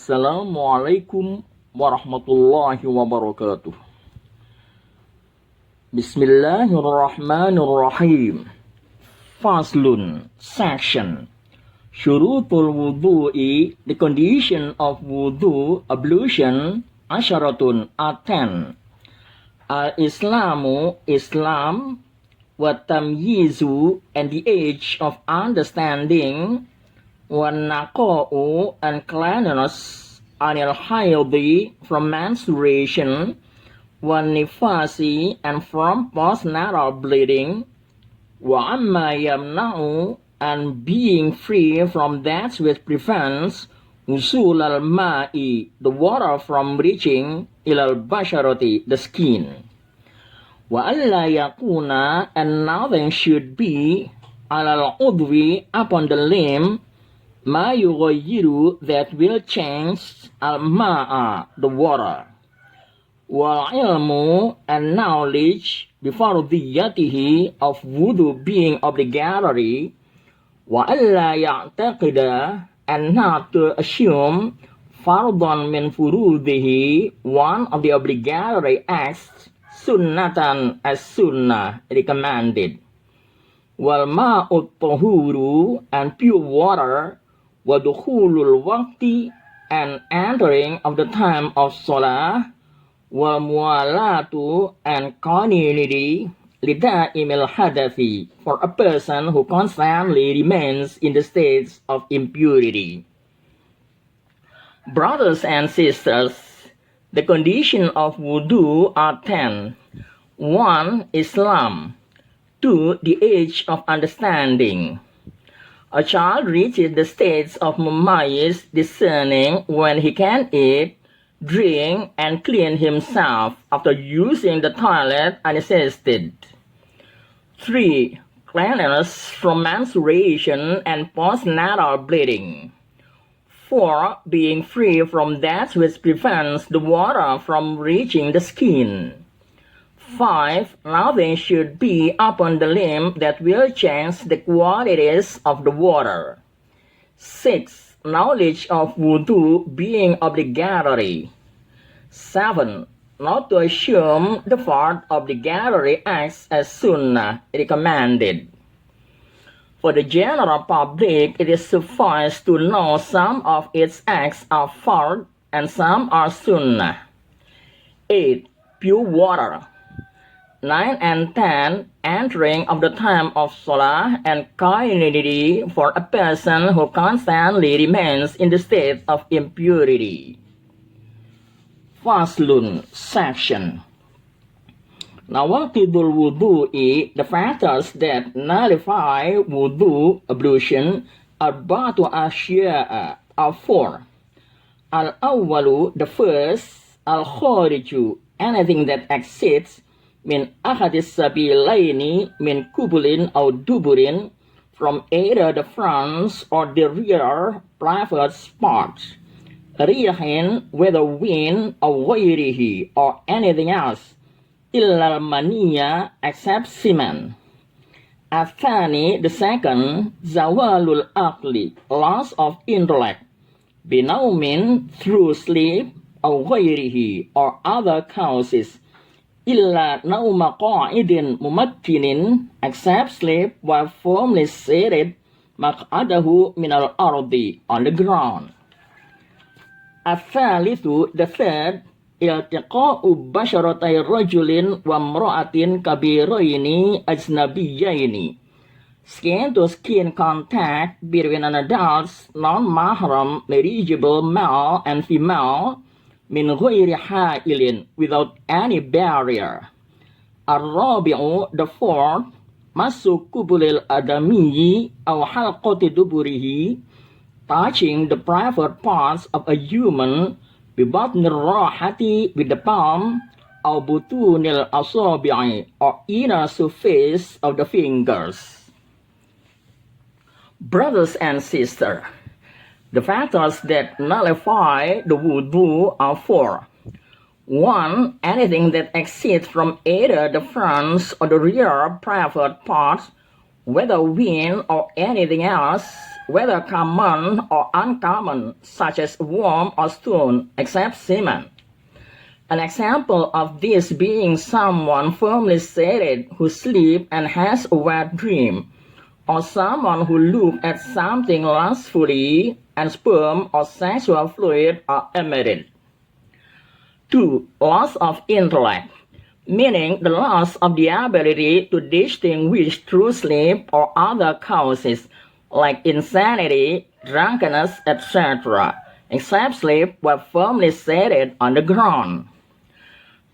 Assalamualaikum warahmatullahi wabarakatuh. Bismillahirrahmanirrahim. Faslun, section. Syurutul wudu'i, the condition of wudu, ablution, asyaratun, are 10. Al-Islamu, Islam, wa tamyizu, and the age of understanding, وَالنَّقَاءُ and cleanliness, anil haydhi from menstruation, وَالنِّفَاسِ and from postnatal bleeding, وَعَمَّا يَمْنَعُ and being free from that which prevents وُصُولَ الْمَاءِ the water from reaching إِلَى الْبَشَرَةِ the skin. وَأَلَّا يَكُونَ and nothing should be عَلَى الْعُضْوِ upon the limb مَا يُغَيِّرُ that will change al-ma'a the water. Wal-ilmu and knowledge bifardiyatihi of wudu being obligatory. Wa alla ya'taqida and not to assume fardhan min furudihi one of the obligatory acts sunnatan as sunnah recommended. Wal ma'ut tahuru and pure water. Wa dukhulul waqti and entering of the time of salah. Wa mualatu and continuity lida'imil hadathi for a person who constantly remains in the states of impurity. Brothers and sisters, the condition of wudu are 10. 1. Islam. 2. The age of understanding. A child reaches the states of mumayyiz, discerning when he can eat, drink, and clean himself after using the toilet unassisted. 3. Cleanliness from menstruation and postnatal bleeding. 4. Being free from that which prevents the water from reaching the skin. 5. Nothing should be upon the limb that will change the qualities of the water. 6. Knowledge of wudu being obligatory. 7. Not to assume the part obligatory acts as sunnah recommended. For the general public, it is suffice to know some of its acts are fard and some are sunnah. 8. Pure water. 9 and 10. Entering of the time of salah and continuity for a person who constantly remains in the state of impurity. Faslun, section. Nawaqidul wudu'i, the factors that nullify wudu, ablution, arba'atu asya'a, are 4. Al-awwalu, the first, al-khariju, anything that exceeds min ahadis sabilaini min kubulin or duburin from either the front or the rear private spots. Riyahin, whether wind or ghairihi or anything else. Illa maniya, except semen. Athani, the second, zawalul aqli, loss of intellect. Binaumin, through sleep, or ghairihi or other causes. Illa nauma qa'idin mumakkinin, except sleep while firmly seated, maq'adahu minal ardi, on the ground. Athalithu, the third, iltiqa'u basharatay rajulin wa mra'atin kabiraini ajnabiyaini, skin-to-skin contact between an adult's non-mahram marriageable male and female, min ghairi ha'ilin, without any barrier. Ar-rabi'u, the fourth, masu kubulil adamiyyi aw halqati duburihi, touching the private parts of a human, bibatnir rahati, with the palm, aw butunil asabi'i, or inner surface of the fingers. Brothers and sisters, the factors that nullify the wudu are 4. 1. Anything that exceeds from either the front or the rear private parts whether wind or anything else, whether common or uncommon, such as worm or stone, except semen. An example of this being someone firmly seated who sleeps and has a wet dream, or someone who looks at something lustfully and sperm or sexual fluid are emitted. 2. Loss of intellect, meaning the loss of the ability to distinguish through sleep or other causes like insanity, drunkenness, etc., except sleep while firmly seated on the ground.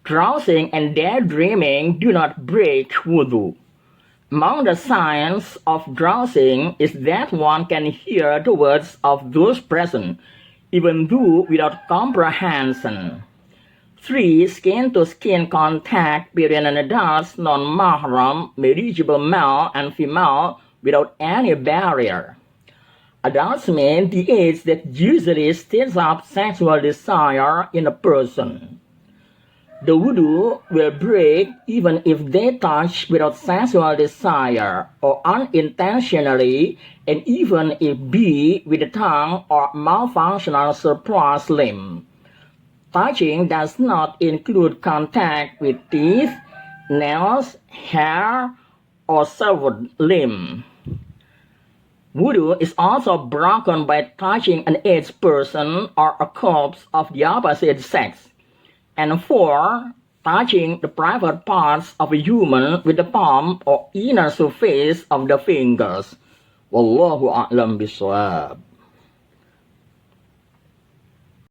Drowsing and daydreaming do not break wudu. Among the signs of drowsing is that one can hear the words of those present, even though without comprehension. 3. Skin-to-skin contact between an adult non-mahram, marriageable male and female without any barrier. Adults mean the age that usually stirs up sexual desire in a person. The wudu will break even if they touch without sexual desire or unintentionally, and even if be with the tongue or malfunctional surplus limb. Touching does not include contact with teeth, nails, hair, or severed limb. Wudu is also broken by touching an aged person or a corpse of the opposite sex. And 4. Touching the private parts of a human with the palm or inner surface of the fingers. Wallahu a'lam bishawab.